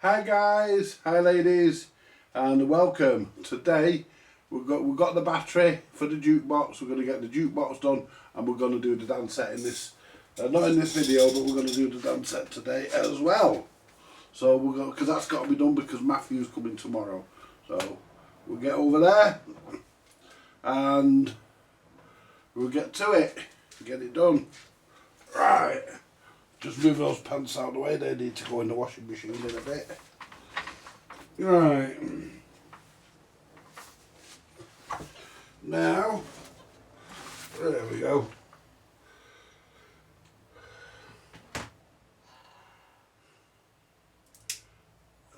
Hi guys, hi ladies, and welcome. Today we've got the battery for the jukebox. We're going to get the jukebox done, and we're going to do the dance set in this. Not in this video, but we're going to do the dance set today as well. So we're going because that's got to be done because Matthew's coming tomorrow. So we'll get over there, and we'll get to it. Get it done. Right. Just move those pants out of the way, they need to go in the washing machine in a bit. Right. Now, there we go.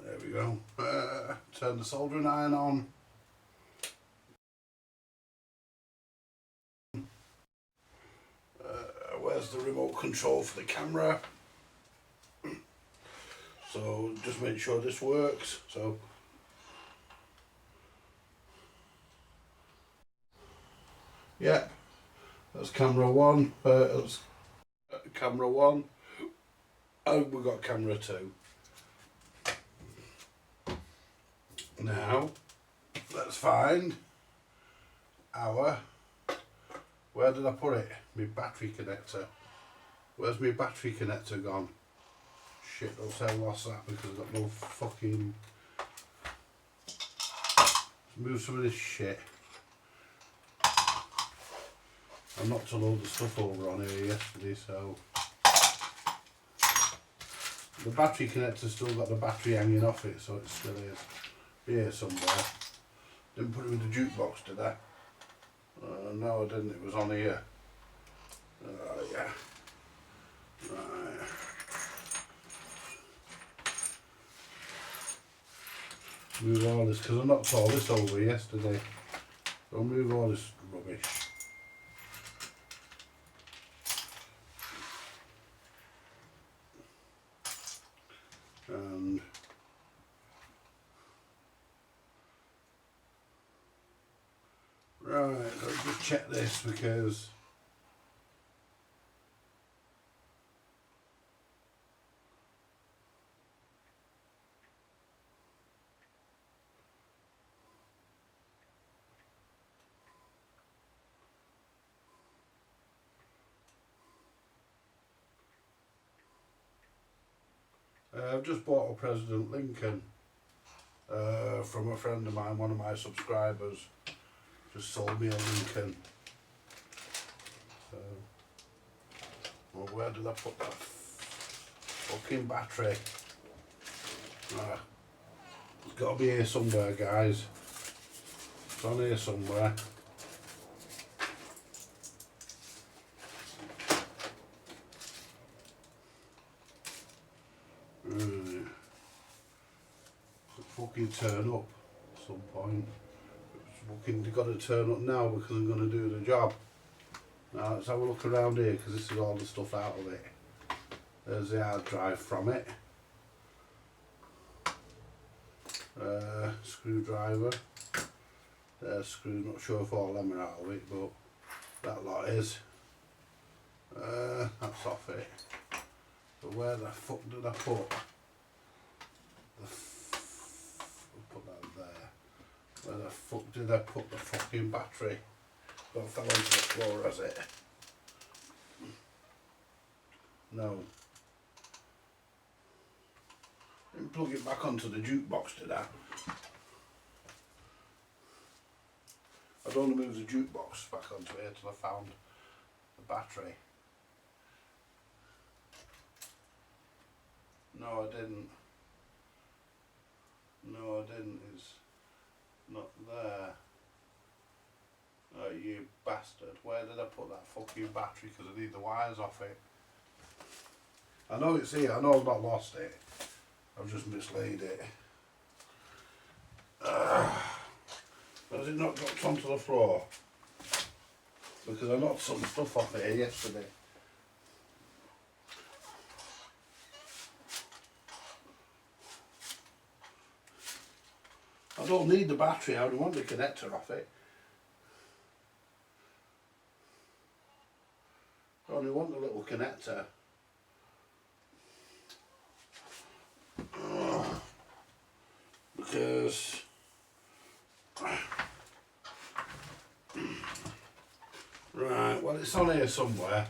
There we go. Turn the soldering iron on. Where's the remote control for the camera? So just make sure this works. So yeah, that's camera one. That's camera one. Oh, we've got camera two. Now let's find our. Where did I put it? My battery connector. Where's my battery connector gone? Shit, don't say I lost that because I've got no fucking... Let's move some of this shit. I knocked a load of stuff over on here yesterday, so... The battery connector's still got the battery hanging off it, so it still is here somewhere. Didn't put it in the jukebox, did I? No, I didn't. It was on here. Yeah. Right. Move all this, because I knocked all this over yesterday. I'll move all this rubbish. And right, let's just check this because I've just bought a President Lincoln from a friend of mine, one of my subscribers. Just sold me a Lincoln. So, well, where did I put that fucking battery? It's got to be here somewhere, guys. It's on here somewhere. Fucking turn up at some point. It's got to turn up now because I'm going to do the job. Now let's have a look around here because this is all the stuff out of it. There's the hard drive from it. Screwdriver. There's screw, not sure if all them are out of it, but that lot is. That's off it. But where the fuck did I put? Put that there. Where the fuck did I put the fucking battery? Well, it fell onto the floor, has it? No. Didn't plug it back onto the jukebox, did I? I don't want to move the jukebox back onto here till I found the battery. No, I didn't. No, I didn't. It's not there. Oh, you bastard. Where did I put that fucking battery? Because I need the wires off it. I know it's here. I know I've not lost it. I've just mislaid it. Has it not dropped onto the floor? Because I knocked some stuff off it here yesterday. I don't need the battery, I only want the connector off it. I only want the little connector. because right, well, it's on here somewhere.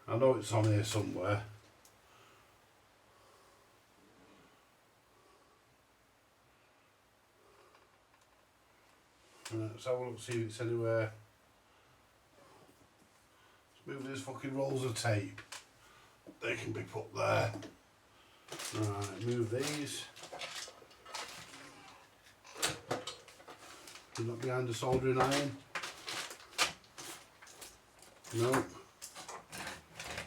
I know it's on here somewhere. Right, let's have a look, see if it's anywhere. Let's move these fucking rolls of tape. They can be put there. Right, move these. You're not behind the soldering iron? No.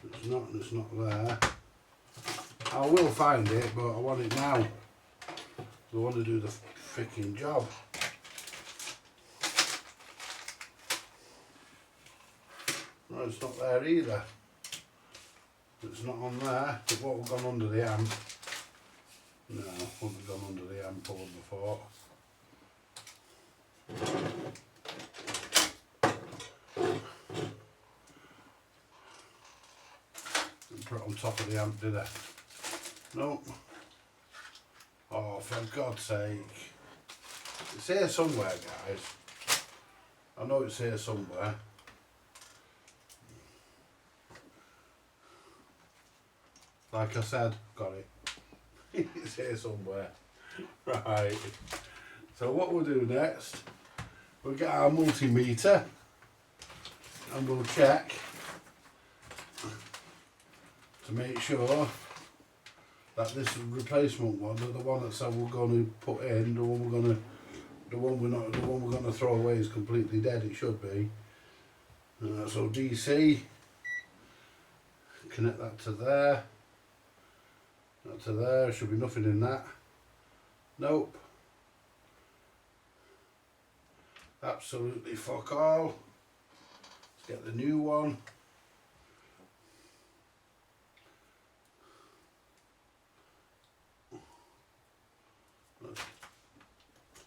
It's not there. I will find it, but I want it now. I want to do the freaking job. No, it's not there either. It's not on there. It won't have gone under the amp. No, it won't have gone under the amp, I wouldn't have thought. Didn't put it on top of the amp, did I? Nope. Oh, for God's sake. It's here somewhere, guys. I know it's here somewhere. Like I said, got it. It's here somewhere. Right. So what we'll do next, we'll get our multimeter and we'll check to make sure that this replacement one, the one that said we're going to put in, the one we're going to throw away is completely dead. It should be. So DC, connect that to there. That to there. Should be nothing in that. Nope. Absolutely fuck all. Let's get the new one.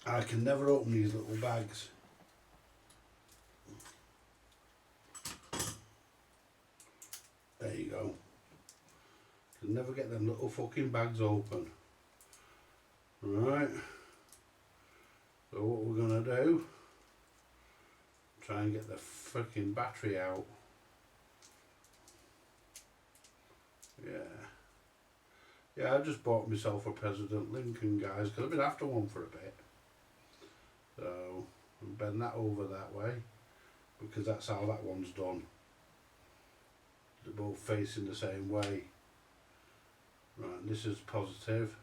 I can never open these little bags. There you go. Can never get them little fucking bags open. Right. So what we're gonna do, try and get the freaking battery out. Yeah, I just bought myself a President Lincoln, guys, because I've been after one for a bit. So I'll bend that over that way, because that's how that one's done. They're both facing the same way. Right, and this is positive.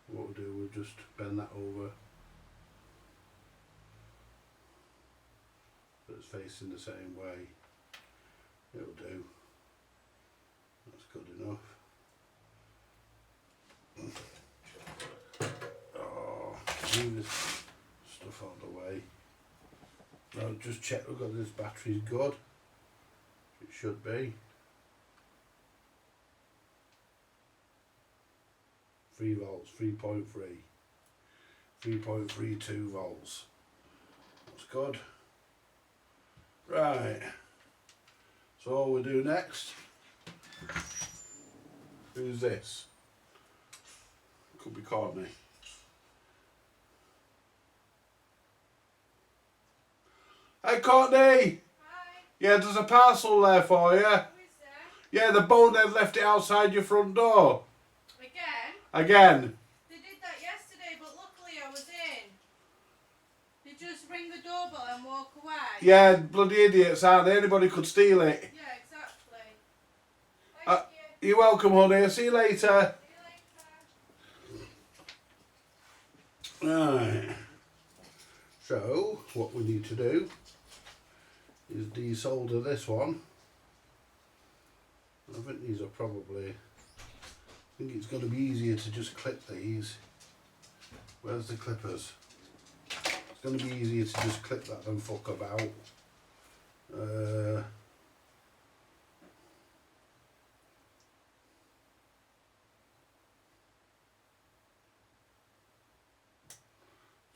What we'll do, we'll just bend that over so it's facing the same way. It'll do. That's good enough. Oh, move this stuff out of the way. Now just check we've got this battery's good. It should be. 3 volts, 3.3. 3.32 volts. That's good. Right. So all we do next. Who's this? Could be Courtney. Hey Courtney! Hi. Yeah, there's a parcel there for you. Who is there? Yeah, the bonehead left it outside your front door. Again? Again. They did that yesterday, but luckily I was in. They just ring the doorbell and walk away. Yeah, bloody idiots, aren't they? Anybody could steal it. Yeah, exactly. Thank you. You're welcome, honey. I'll see you later. See you later. Right. So, what we need to do is desolder this one. I think these are probably... I think it's going to be easier to just clip these. Where's the clippers? It's going to be easier to just clip that than fuck about.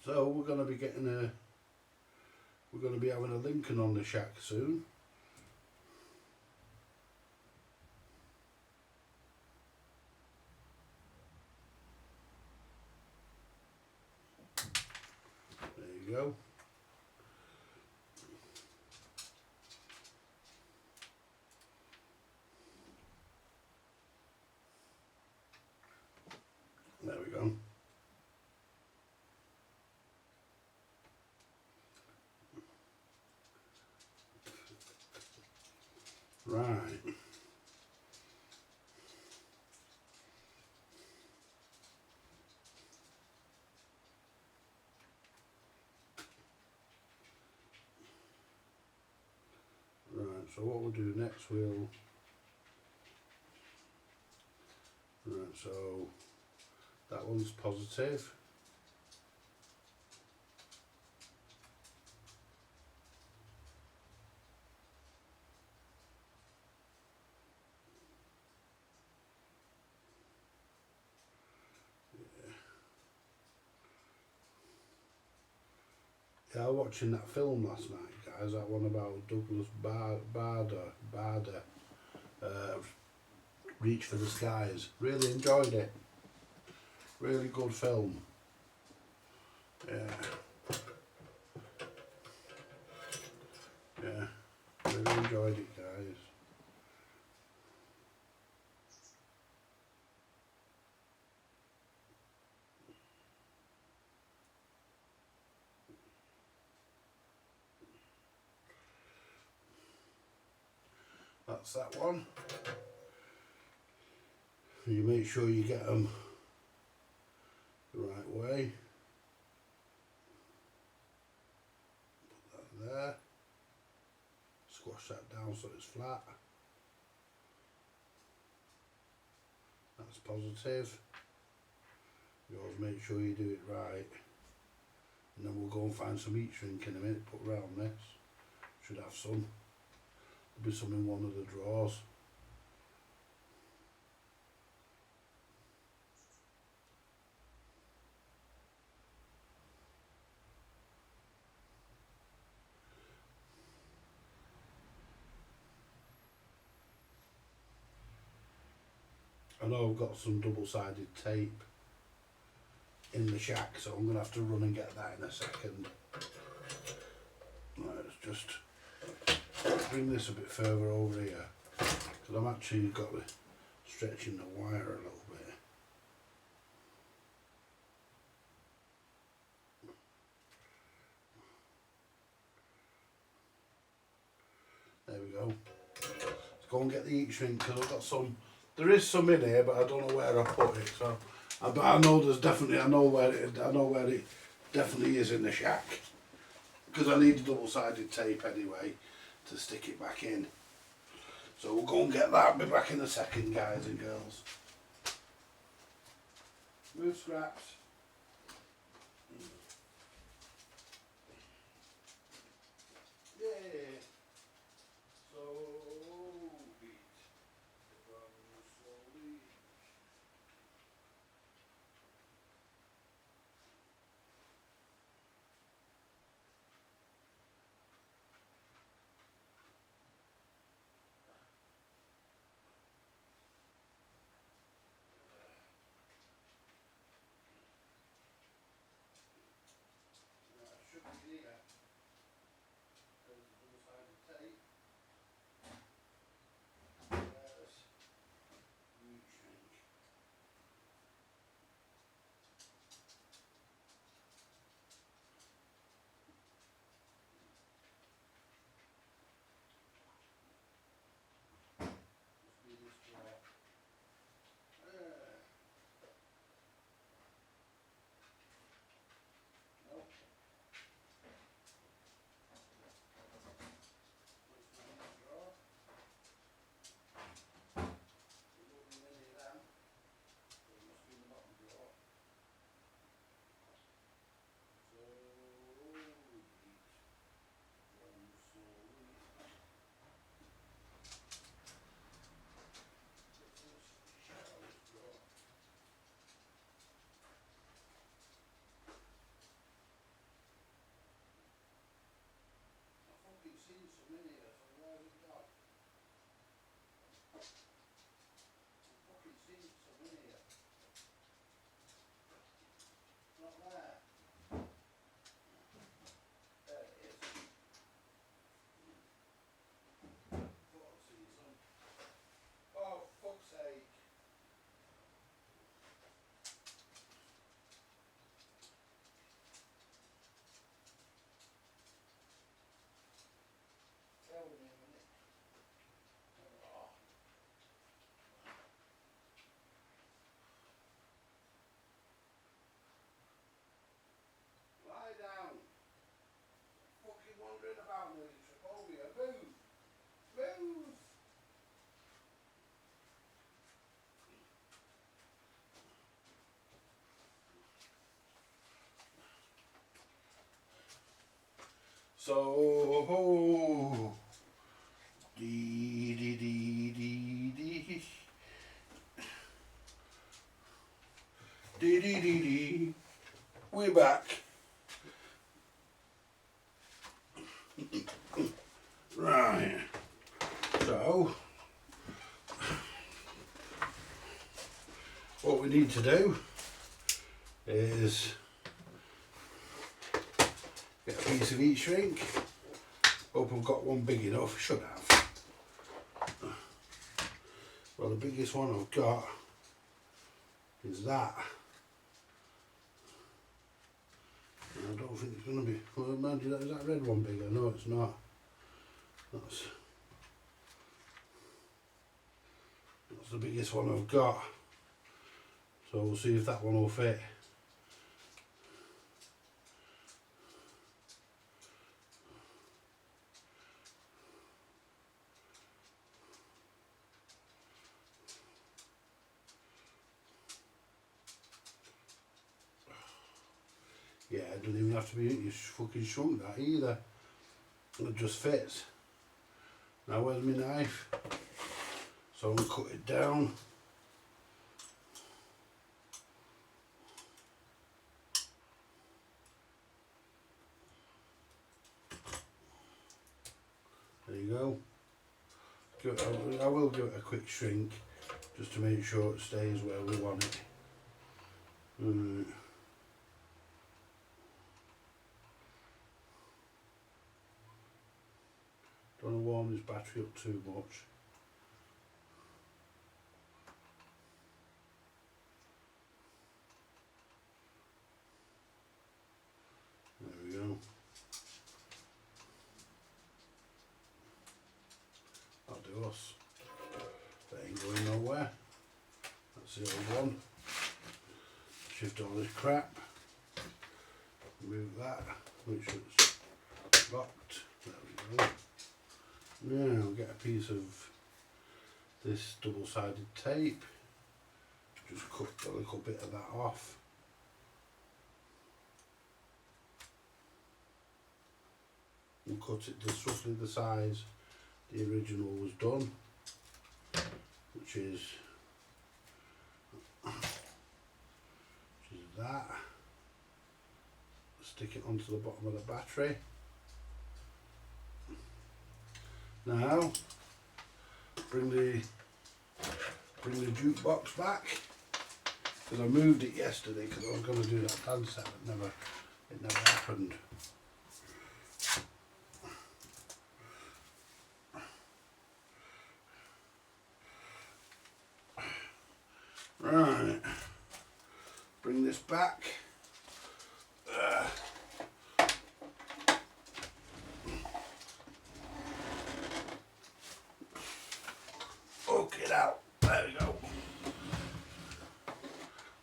So we're going to be getting we're going to be having a Lincoln on the shack soon. we go. There we go. Right. Right, so what we'll do next, right, so that one's positive. Yeah, I was watching that film last night, guys, that one about Douglas Bader, uh, Reach for the Skies. Really enjoyed it. Really good film. Yeah. Yeah. Really enjoyed it, guys. That's that one. You make sure you get them the right way. Put that there. Squash that down so it's flat. That's positive. You always make sure you do it right. And then we'll go and find some heat shrink in a minute, put around this. Should have some. There'll be some in one of the drawers. I know I've got some double-sided tape in the shack, so I'm going to have to run and get that in a second. Right, let's just bring this a bit further over here, because I'm actually got the stretching the wire a little bit. There we go. Let's go and get the heat shrink, because I've got some. There is some in here, but I don't know where I put it. So, but I know there's definitely. I know where it definitely is in the shack, because I need double-sided tape anyway to stick it back in. So we'll go and get that. Be back in a second, guys and girls. Move scraps. Yeah. So beat. Slowly. So, dee dee dee dee dee dee dee dee dee. We're back. Right. So, what we need to do is get a piece of heat shrink. Hope I've got one big enough. Should have. Well, the biggest one I've got is that. I don't think it's going to be. Well, imagine that, is that red one bigger? No, it's not. That's the biggest one I've got. So we'll see if that one will fit. Yeah, it doesn't even have to be, you fucking shrunk that either. It just fits. Now where's my knife? So I'm going to cut it down. There you go. I will give it a quick shrink just to make sure it stays where we want it. Don't want to warm this battery up too much. There we go. That'll do us. That ain't going nowhere. That's the old one. Shift all this crap. Move that, which is locked. There we go. Now get a piece of this double-sided tape. Just cut a little bit of that off. And cut it just roughly the size the original was done, which is that. Stick it onto the bottom of the battery. Now bring the jukebox back, because I moved it yesterday because I was going to do that dance set, but it never happened. Right, bring this back. Hook it out. There we go.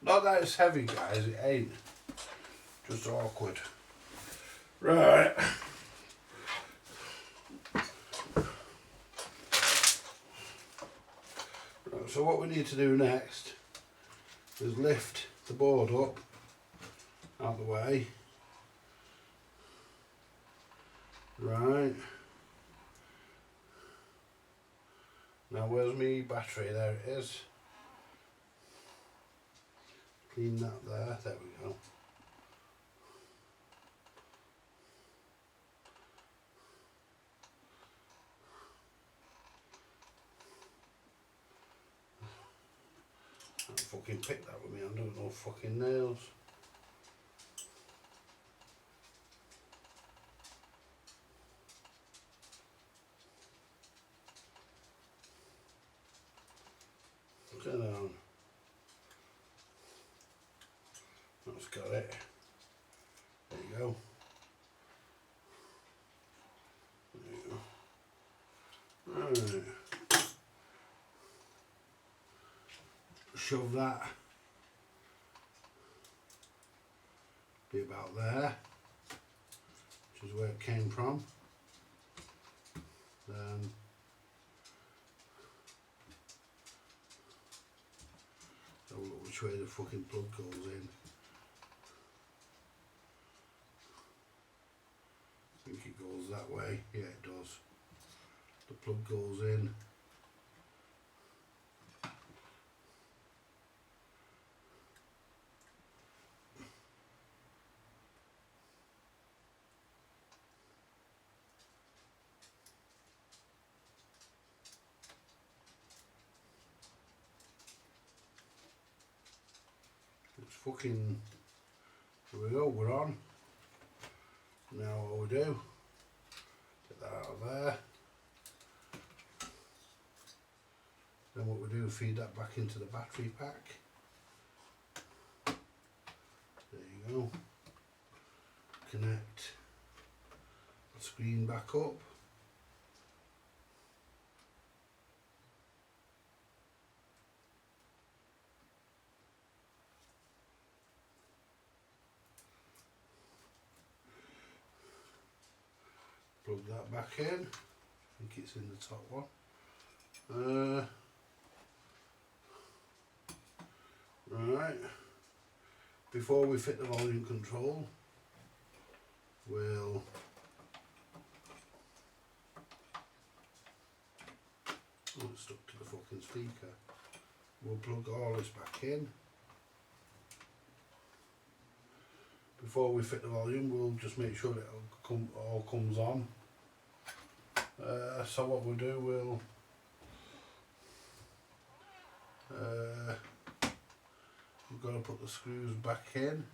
Not that it's heavy, guys, it ain't. Just awkward. Right. So what we need to do next is lift the board up out of the way. Right. Now where's my battery? There it is. Clean that there. There we go. Can't fucking pick that with me. I don't know fucking nails. Sit down. That's got it. There you go. There you go. Right. Shove that. Be about there, which is where it came from. Then have a look which way the fucking plug goes in. think it goes that way. Yeah, it does. The plug goes in. It's fucking, here we go, we're on. Now what we do, get that out of there. Then what we do, feed that back into the battery pack. There you go. Connect the screen back up. Plug that back in. I think it's in the top one. Right. Before we fit the volume control, we'll it's stuck to the fucking speaker. We'll plug all this back in. Before we fit the volume, we'll just make sure it all comes on. So what we'll do, we've got to put the screws back in.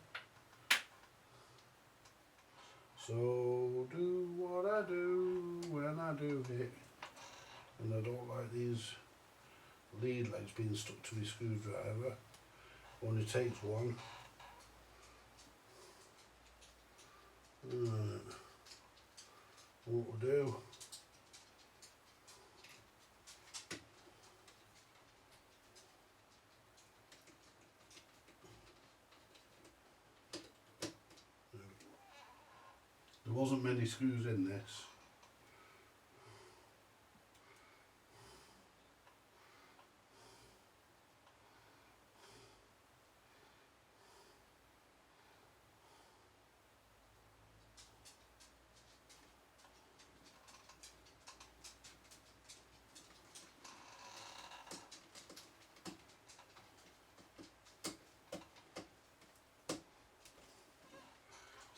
So do what I do when I do it. And I don't like these lead legs being stuck to my screwdriver. Only takes one. What we'll do, there wasn't many screws in this.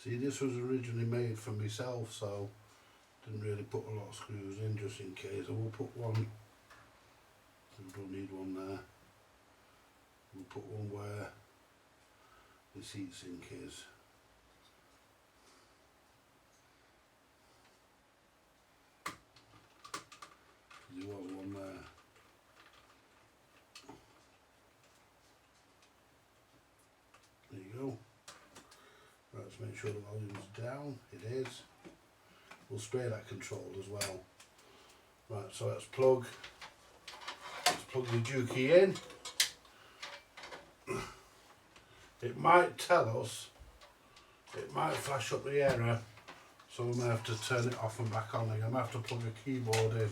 See, this was originally made for myself, so didn't really put a lot of screws in just in case. I will put one, we don't need one there. We'll put one where the seat sink is. There was one there. There you go. Right, let's make sure the volume's down. It is. We'll spray that control as well. Right, so let's plug the Juki in. It might tell us, it might flash up the error, so we may have to turn it off and back on again. I might have to plug a keyboard in.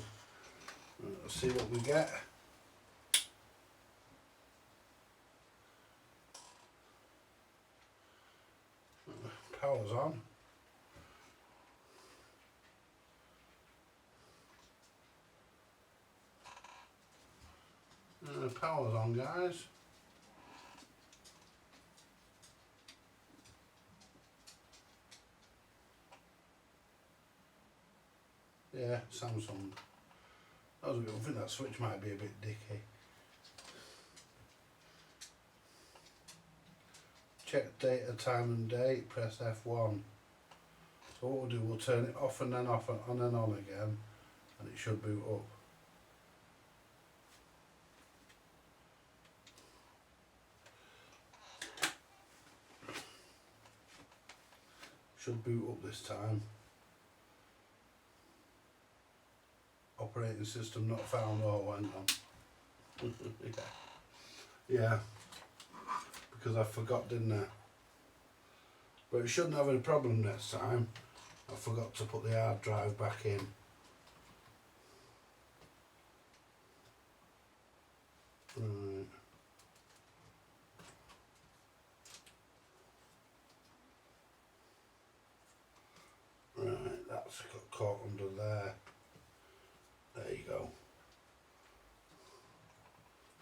Let's see what we get. Power's on. Power's on, guys. Yeah, Samsung. I think that switch might be a bit dicky. Check data, time and date, press F1. So what we'll do, we'll turn it off and then off and on again, and it should boot up. Should boot up this time. Operating system not found. Oh, hang on. Yeah, because I forgot, didn't I? But it shouldn't have any problem next time. I forgot to put the hard drive back in. Right. Right, That's got caught under there. There you go.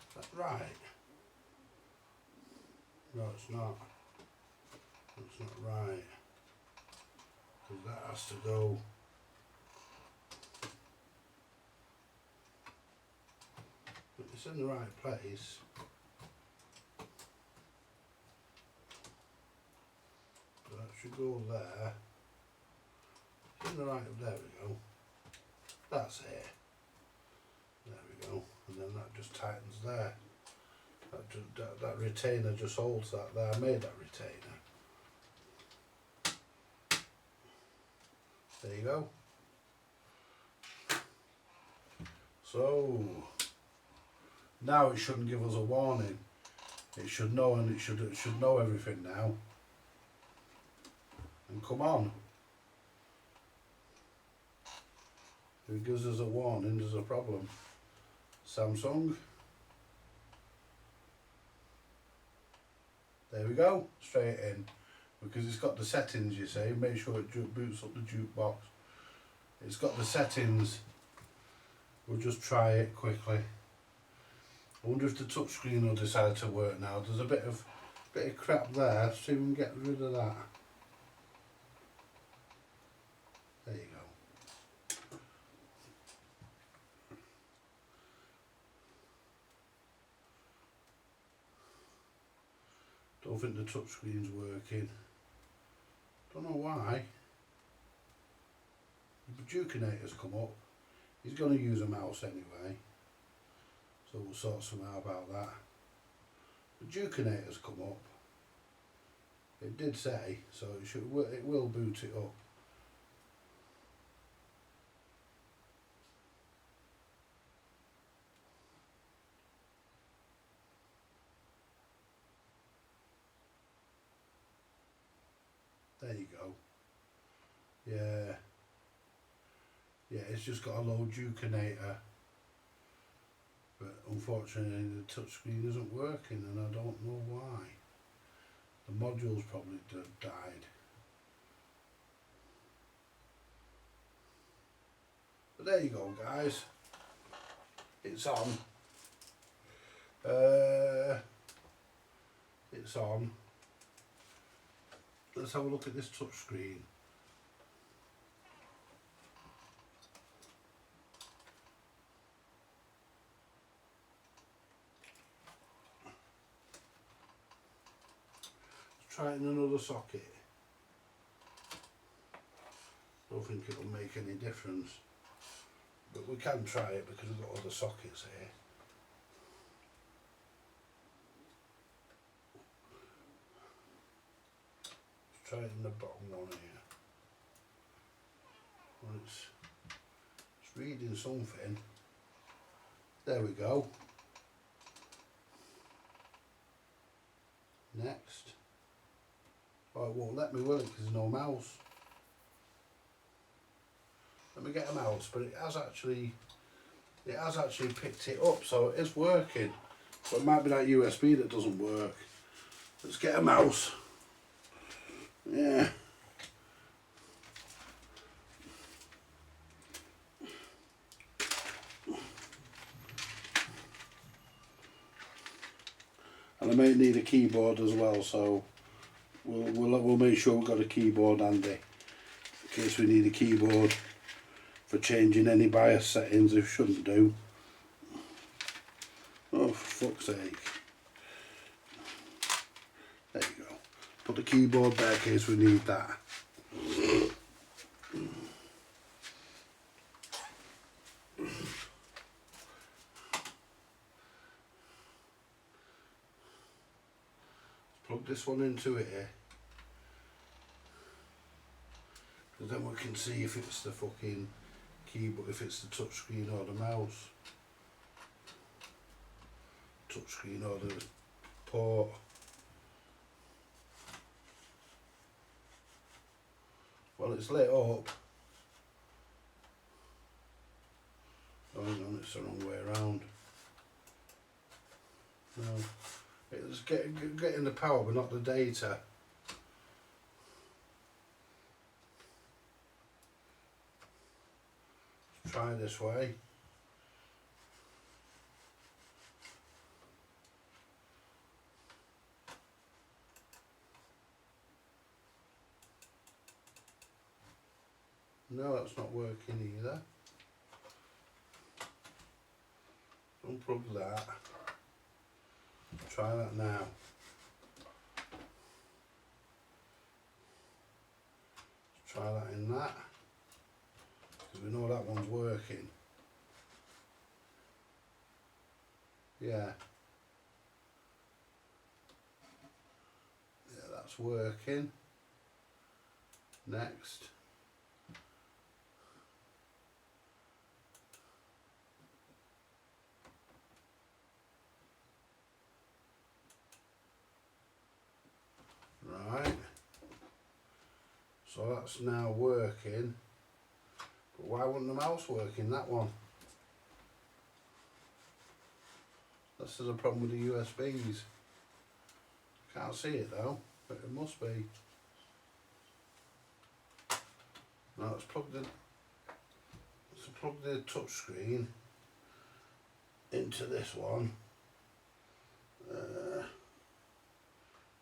Is that right? No, it's not. It's not right. Because that has to go. But it's in the right place. So that should go there. It's in the right. There we go. That's it. There we go. And then that just tightens there. That retainer just holds that there. I made that retainer. There you go. So now it shouldn't give us a warning. It should know, and it should know everything now. And come on. If it gives us a warning, there's a problem. Samsung. There we go, straight in. Because it's got the settings, you see. Make sure it boots up the jukebox. It's got the settings. We'll just try it quickly. I wonder if the touchscreen will decide to work now. There's a bit of crap there. Let's see if we can get rid of that. There you go. Don't think the touchscreen's working. Don't know why. The Jukinator's come up. He's going to use a mouse anyway. So we'll sort something out about that. The Jukinator's come up. It did say, so it will boot it up. There you go. Yeah. Yeah, it's just got a low Jukinator. But unfortunately the touchscreen isn't working and I don't know why. The module's probably died. But there you go, guys. It's on. It's on. Let's have a look at this touchscreen. Let's try it in another socket. Don't think it'll make any difference. But we can try it because we've got other sockets here. Let's try it in the bottom one here. Well, it's reading something. There we go. Next. Oh, it won't let me, will it? Because there's no mouse. Let me get a mouse, but it has actually picked it up, so it is working. But it might be that USB that doesn't work. Let's get a mouse. Yeah. And I may need a keyboard as well, so we'll make sure we've got a keyboard handy in case we need a keyboard for changing any BIOS settings if shouldn't do. Oh, for fuck's sake. There you go. Put the keyboard there in case we need that. Plug this one into here. Because then we can see if it's the fucking keyboard, if it's the touchscreen or the mouse. Touchscreen or the port. Well, it's lit up. Oh, hang on, it's the wrong way around. No, it's getting the power but not the data. Try this way. No, that's not working either. Unplug that. Try that now. Try that in that, because we know that one's working. Yeah. Yeah, that's working. Next. Right. So that's now working. But why wouldn't the mouse work in that one? This is a problem with the USBs. Can't see it though, but it must be. Now let's plug the touch screen into this one.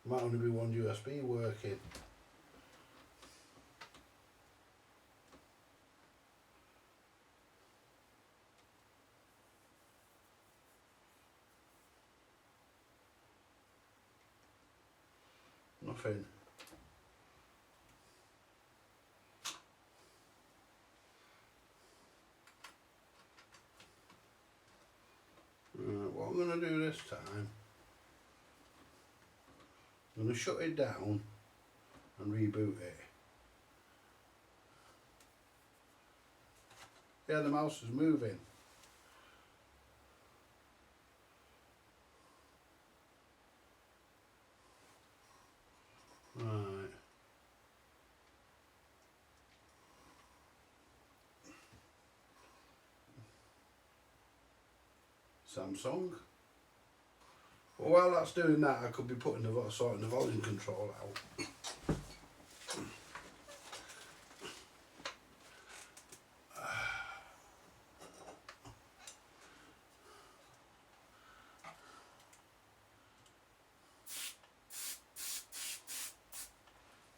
Might only be one USB working. Nothing. What I'm going to do this time, I'm going to shut it down and reboot it. Yeah, the mouse is moving. Right. Samsung. Well, while that's doing that, I could be putting sorting the volume control out.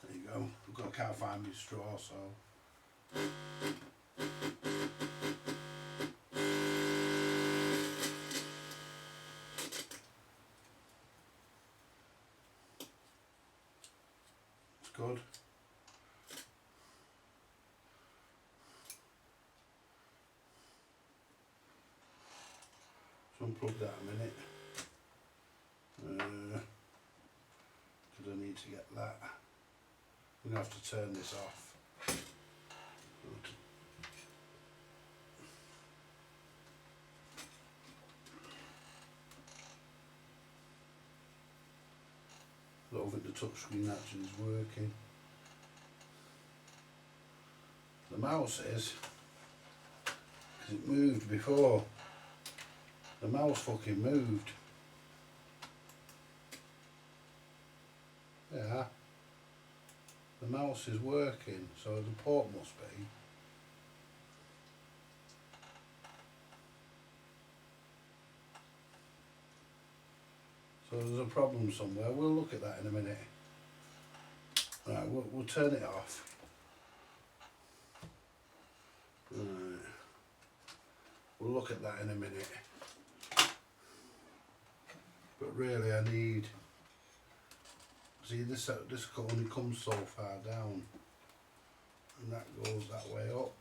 There you go. I can't find my straw, so. It's good. So unplug that a minute. Because I need to get that. I'm going to have to turn this off. I don't think the touchscreen actually is working. The mouse is, because it moved before. The mouse fucking moved. Yeah. The mouse is working, so the port must be. So there's a problem somewhere. We'll look at that in a minute. Right, we'll turn it off. Right. We'll look at that in a minute. But really I need, see this only comes so far down. And that goes that way up.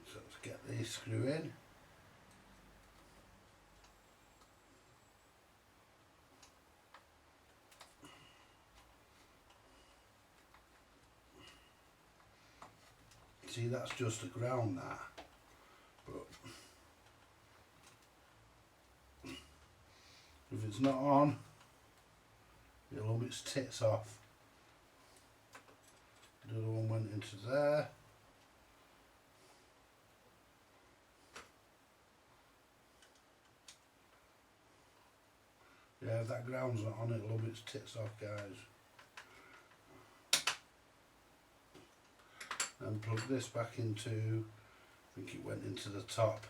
So let's get this screw in. See, that's just a ground that. But if it's not on, it'll hum its tits off. The other one went into there. if that ground's not on, it'll love its tits off, guys. And plug this back into, I think it went into the top.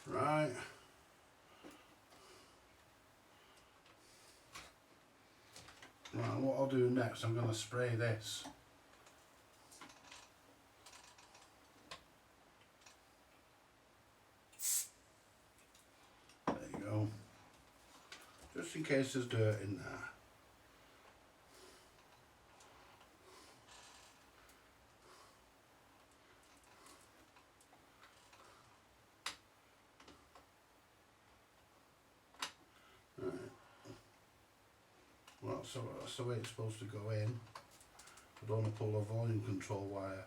Right. Right, what I'll do next, I'm going to spray this. There you go. Just in case there's dirt in there. Right. Well, so that's the way it's supposed to go in. I don't want to pull a volume control wire.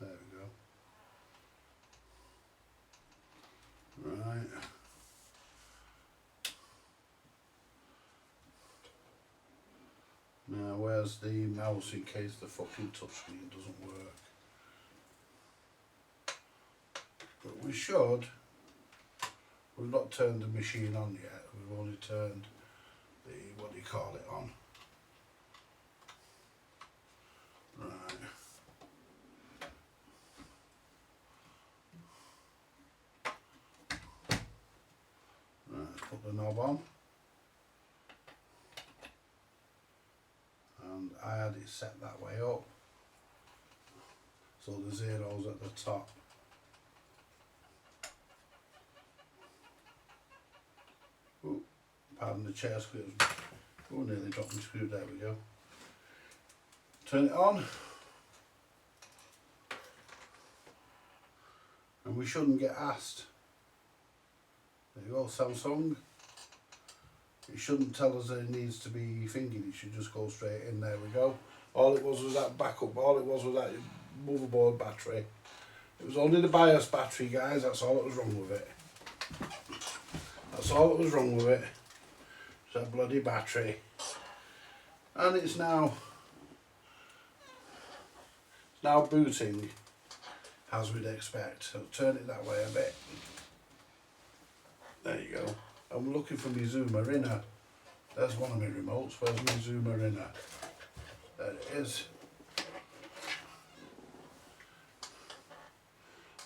There we go. Right. Now where's the mouse in case the fucking touchscreen doesn't work? But we should. We've not turned the machine on yet. We've only turned the, what do you call it, on. Right. Right, let's put the knob on. And I had it set that way up. So the zero's at the top. Ooh, pardon the chair screws. Oh, nearly dropped my screw. There we go. Turn it on. And we shouldn't get asked. There you go, Samsung. It shouldn't tell us that it needs to be fingered, it should just go straight in. There we go. All it was that backup, all it was that motherboard battery. It was only the BIOS battery, guys, that's all that was wrong with it. That's all that was wrong with it. It's that bloody battery. And it's now booting as we'd expect. So turn it that way a bit. There you go. I'm looking for my zoomer inner. There's one of my remotes. Where's my zoomer inner? There it is.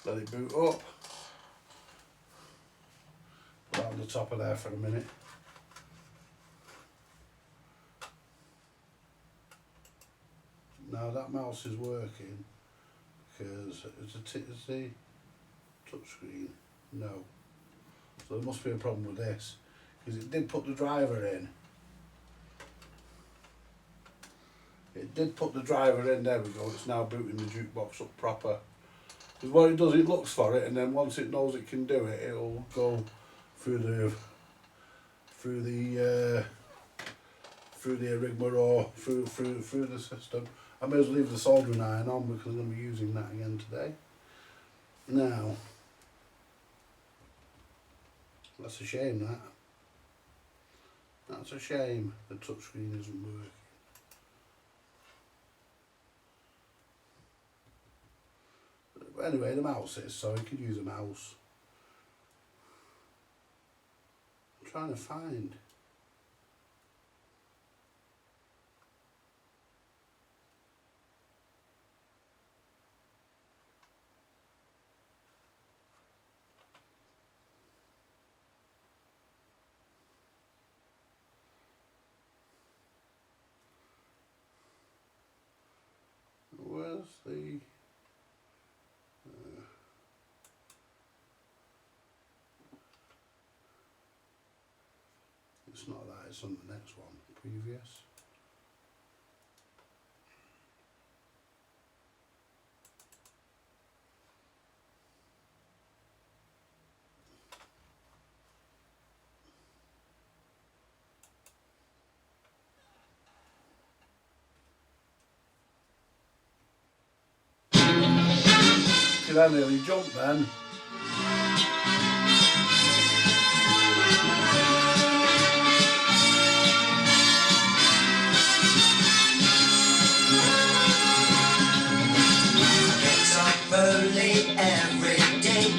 Let it boot up. Put that on the top of there for a minute. Now that mouse is working because it's the touch screen. No. So there must be a problem with this because it did put the driver in. It did put the driver in. There we go. It's now booting the jukebox up proper. Because what it does, it looks for it, and then once it knows it can do it, it'll go through the Enigma or through the system. I may as well leave the soldering iron on because I'm going to be using that again today. Now, that's a shame that. That's a shame the touchscreen isn't working. But anyway, the mouse is, so you can use a mouse. I'm trying to find. Where's the it's not that, it's on the next one, previous. Did I nearly jump then? Early every day,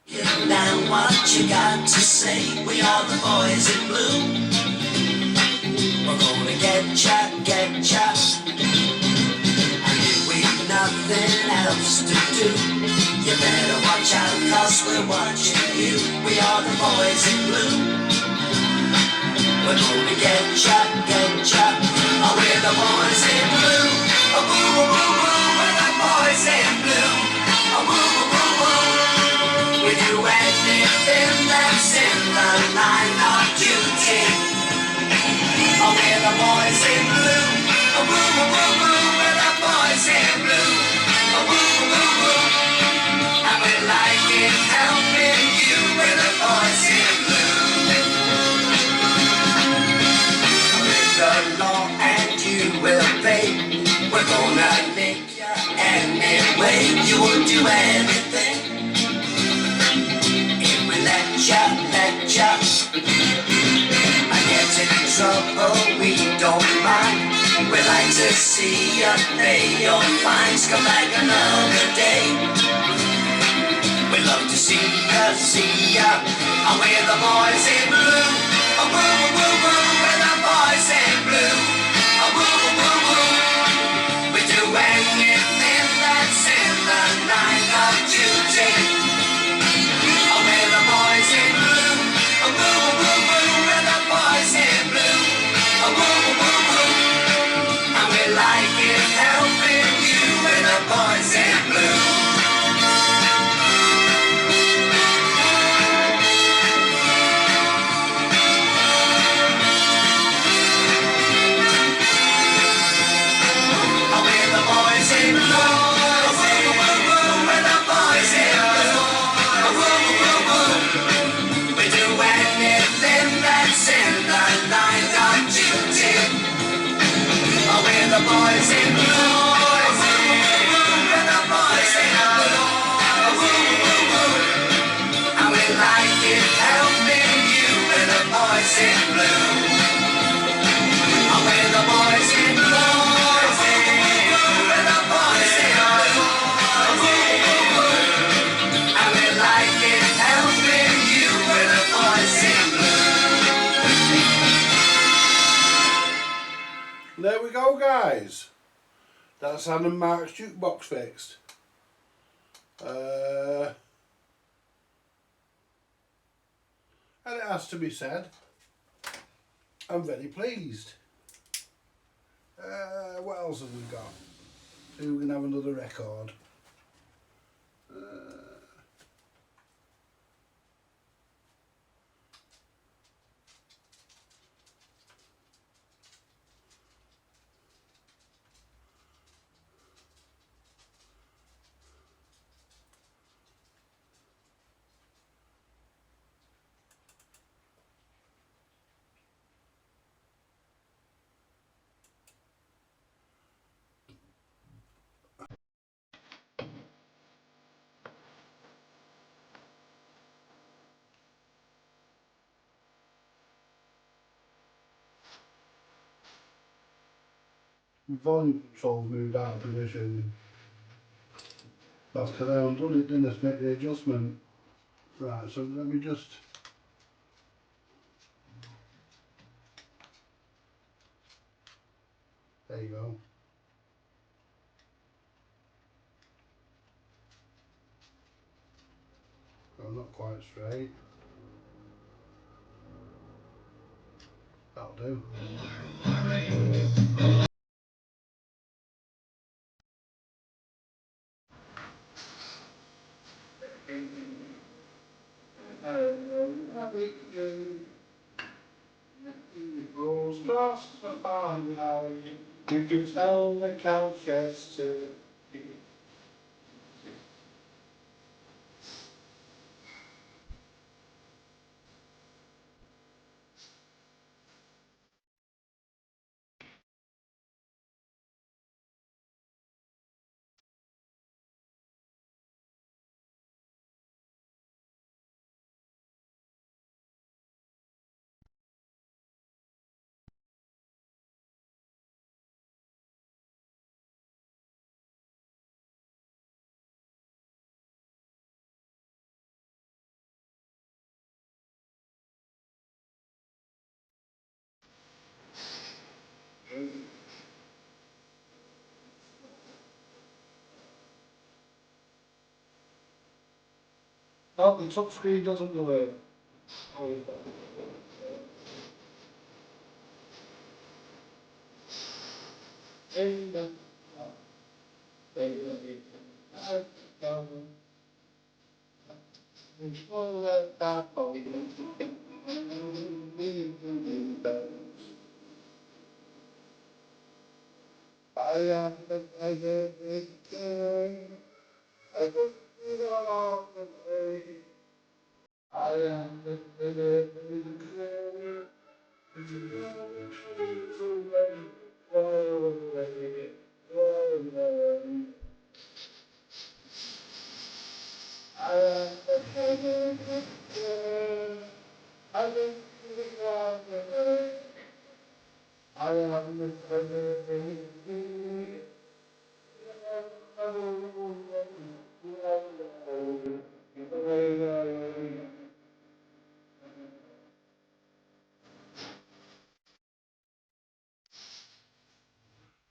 you down watch you got to say? We are the boys in blue. We're gonna get ya, get ya. And if we've nothing else to do, you better watch out, 'cause we're watching you. We are the boys in blue. We're gonna get ya, get ya. Oh, we're the boys in blue. Oh, woo, woo, woo, woo. We're the boys in blue. Oh, woo, woo, woo, woo. We do anything that's in the line of duty. Oh, we're the boys in blue. Oh, woo, woo, woo, woo. We're the boys in blue. Oh, woo, woo, woo, woo. And we like it helping you. We're the boys in blue. With the law and you will pay. We're gonna lick ya anyway. You will do anything if we let ya, let ya. I get in trouble, we don't mind. We like to see ya pay your fines. Come back another day. We love to see ya. And we're the boys in blue. Oh, woo, woo, woo, woo. We're the boys in blue. Oh, woo, woo, woo, woo. We do anything that's in the line of duty. Oh, we're the boys in blue. Oh, woo, woo, woo, woo. We're the boys in blue. Oh, woo, woo, woo, woo. And we like it helping you. We're the boys in blue. Oh, we're the boys in blue. Oh, woo, woo, woo, woo. We're the boys in blue. Oh, woo, woo, woo, woo. We do anything that's in the line of duty. Oh, we're the boys in blue. Oh, woo, woo, woo, woo. We're the boys in blue. Oh, woo, woo, woo, woo. And we like it helping you. We're the boys in blue. Oh, we're the boys in blue. Oh, woo, woo, woo. We're the boys in blue. Oh, woo, woo, woo. And we like it helping you. We're the boys in blue. There we go, guys. That's Anne and Mark's jukebox fixed. And it has to be said, I'm very pleased. What else have we got? See, we can have another record. Volume control moved out of position. That's because I undone it, didn't I, to make the adjustment. Right, so let me just... There you go. Oh, not quite straight. That'll do. Rules just for fun, you can tell the count gets to Oh, the touch screen doesn't work. Oh,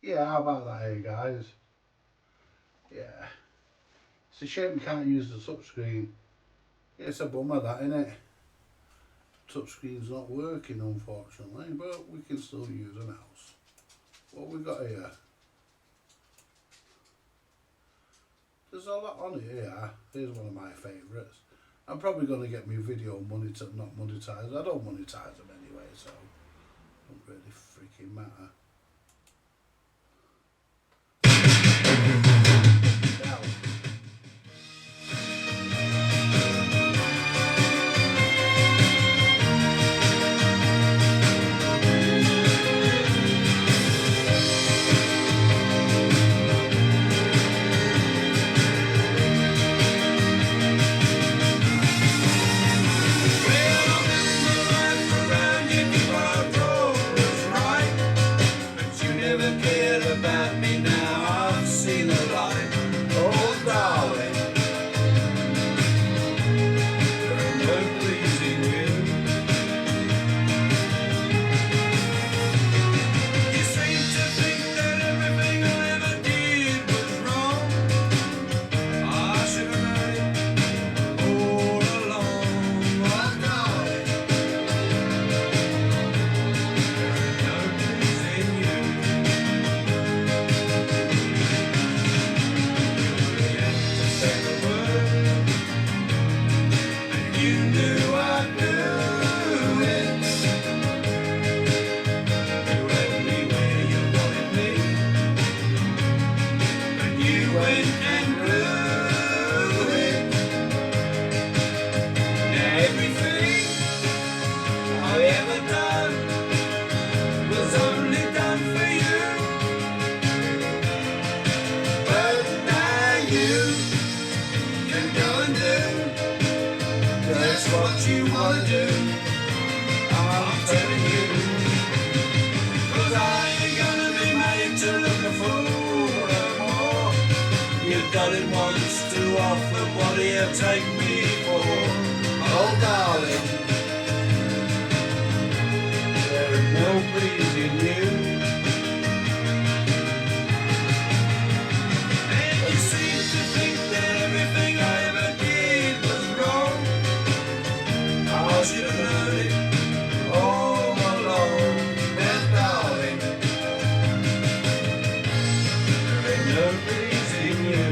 yeah, how about that here, guys? Yeah. It's a shame we can't use the touchscreen. It's a bummer that, innit? Touchscreen's not working, unfortunately, but we can still use a mouse. What we got here? There's a lot on here. Here's one of my favourites. I'm probably going to get my video not monetized. I don't monetize them anyway, so it don't really freaking matter. Now, what you wanna do, I'm telling you. 'Cause I ain't gonna be made to look a fool no more. You've done it once too often, what do you take me for? Oh darling, there is no pleasing you. And you seem to think that everything I ever did was wrong. I should have known it all along. And darling, there ain't no pleasing you.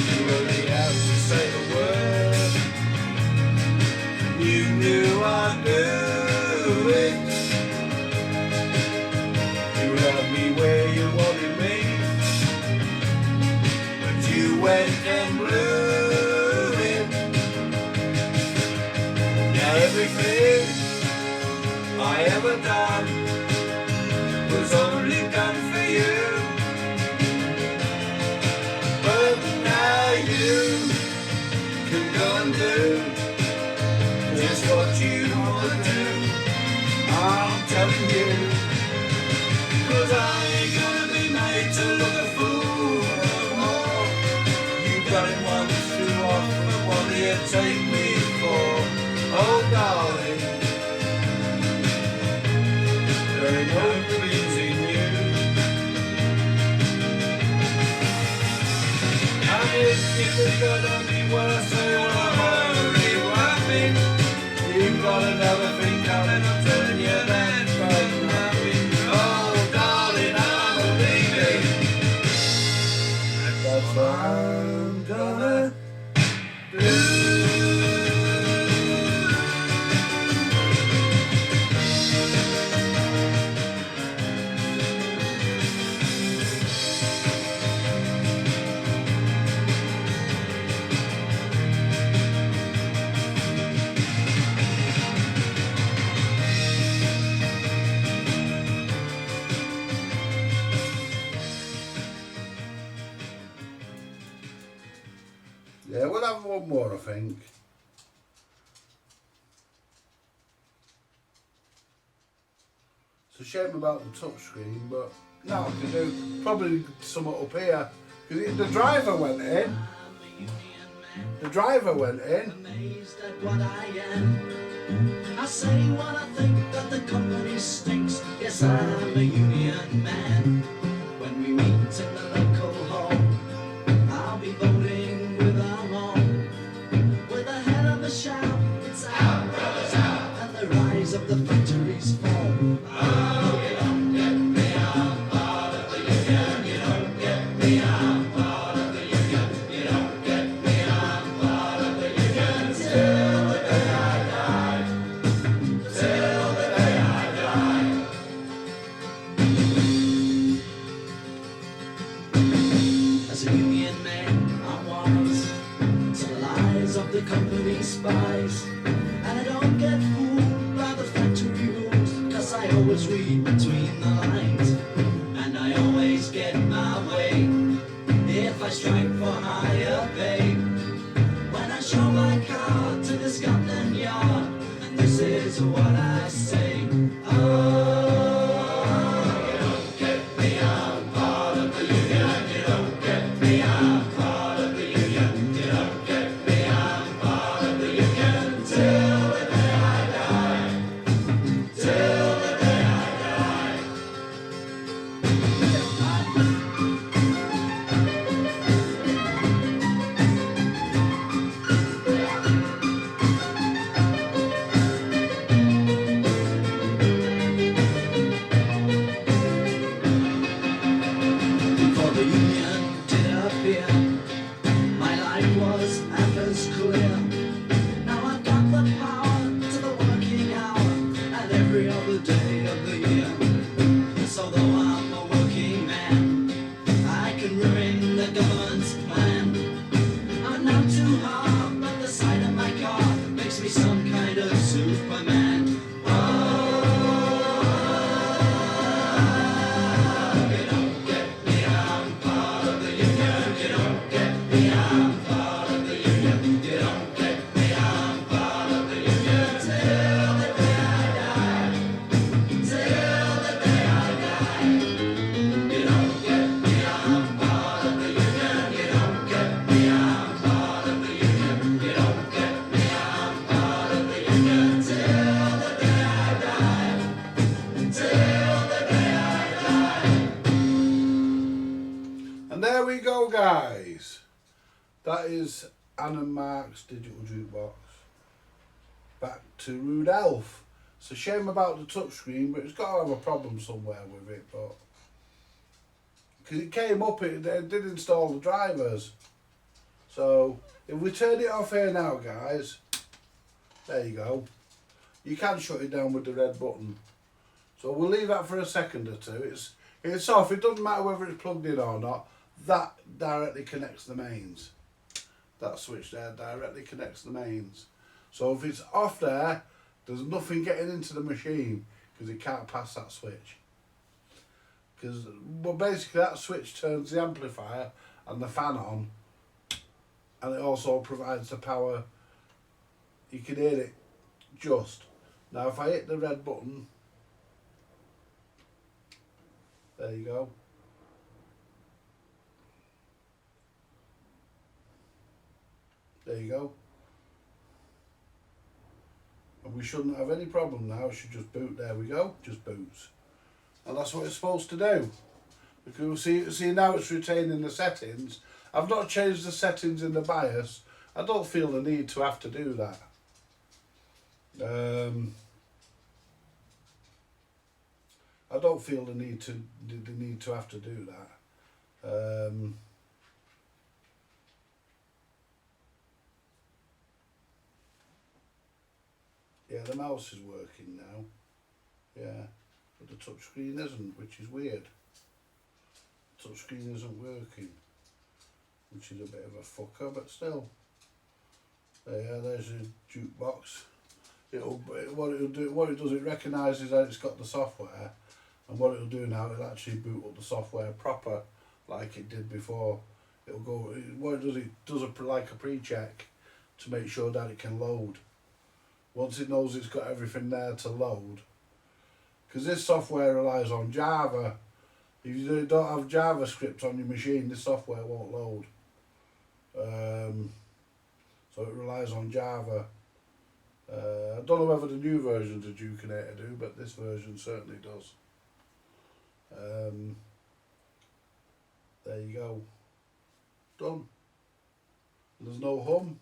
You only have to say the word, and you knew I'd do If it's gonna be worse, so hurry, whapping. You've got another thing coming up, turn your back, but nothing. Oh, darling, I'm leaving. That's what I'm gonna do. Yeah, we'll have one more, I think. It's a shame about the touchscreen, but no, I can do probably some up here. Because the driver went in. The driver went in. Amazed at what I am. I say what I think, that the company stinks. Yes, I'm a union man. When we meet in the local hall, I'll be voting with our all. With a head of a shout, it's out, brothers out, and the rise of the factories fall. Oh, you don't get me, I'm part of the union. You don't get me, I'm part of the union. You don't get me, I'm part of the union. Till the day I die. Till the day I die. As a union man, I'm wise to the lies of the company spies. And I don't get fooled by the factory rules, 'cause I always read between the lines. And I always get my way if I strike for higher pay. When I show my card to the Scotland Yard, and this is what I say. Oh, you don't get me, I'm part of the union. You don't get me, I'm part of the union. You don't get me, I'm part of the union. Till the day I die. Till the day I die. Before the union did appear, my life was half as clear. Now I've got the power to the working hour and every other day of the year. So though I'm a working man, I can ruin the government's plan. I'm not too hard, but the sight of my car makes me some kind of Superman. Oh, you don't get me, I'm part of the union. You don't get me, I'm part of the union. You don't get me, I'm part of the union. Till the day I die. Till the day I die. You don't get me, I'm part of the union. You don't get me, I'm part of the union. You don't get me, I'm part of the union. Till the day I die. Till the day I die. And there we go, guys. That is Anne and Mark's digital jukebox. Back to Rude Elf. It's a shame about the touchscreen, but it's got to have a problem somewhere with it. But because it came up, they did install the drivers. So if we turn it off here now, guys, there you go. You can shut it down with the red button. So we'll leave that for a second or two. It's off. It doesn't matter whether it's plugged in or not. That directly connects the mains. That switch there directly connects the mains. So if it's off there, there's nothing getting into the machine because it can't pass that switch. Well, basically that switch turns the amplifier and the fan on, and it also provides the power. You can hear it just. Now if I hit the red button, there you go. There you go. And we shouldn't have any problem now. It should just boot. There we go. Just boots. And that's what it's supposed to do. Because see now it's retaining the settings, I've not changed the settings in the BIOS. I don't feel the need to have to do that. I don't feel the need to have to do that. Yeah, the mouse is working now. Yeah, but the touchscreen isn't, which is weird. Touchscreen isn't working, which is a bit of a fucker, but still. Yeah, there's a jukebox. What it does, it recognises that it's got the software, and what it'll do now, it'll actually boot up the software proper, like it did before. It'll go. What it does like a pre-check to make sure that it can load. Once it knows it's got everything there to load, because this software relies on Java. If you don't have JavaScript on your machine, this software won't load. So it relies on Java. I don't know whether the new versions of JUKEBOX do, but this version certainly does. There you go. Done. There's no hum.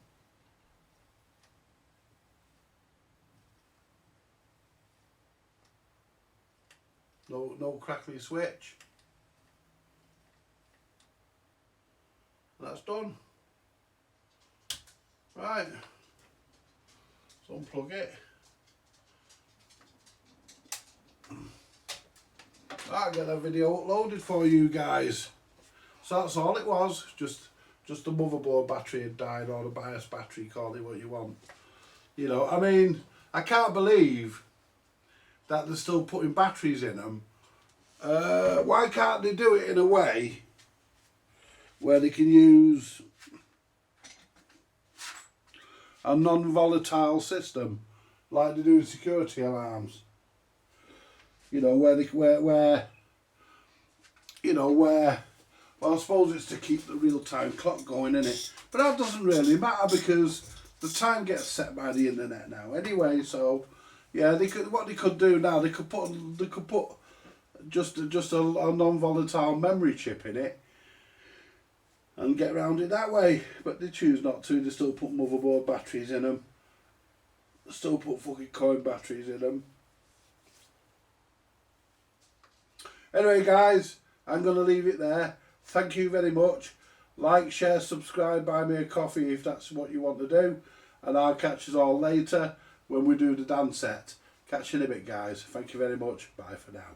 No crackly switch. That's done. Right. Let's unplug it. I'll get that video uploaded for you guys. So that's all it was. Just the motherboard battery had died, or the BIOS battery, call it what you want. You know, I mean, I can't believe that they're still putting batteries in them. Why can't they do it in a way where they can use a non-volatile system like they do in security alarms? You know, where well, I suppose it's to keep the real-time clock going, innit? But that doesn't really matter because the time gets set by the internet now anyway. So yeah, what they could do now, they could put just a non-volatile memory chip in it and get around it that way. But they choose not to. They still put motherboard batteries in them. Still put fucking coin batteries in them. Anyway, guys, I'm going to leave it there. Thank you very much. Like, share, subscribe, buy me a coffee if that's what you want to do. And I'll catch you all later when we do the dance set. Catch you in a bit, guys. Thank you very much. Bye for now.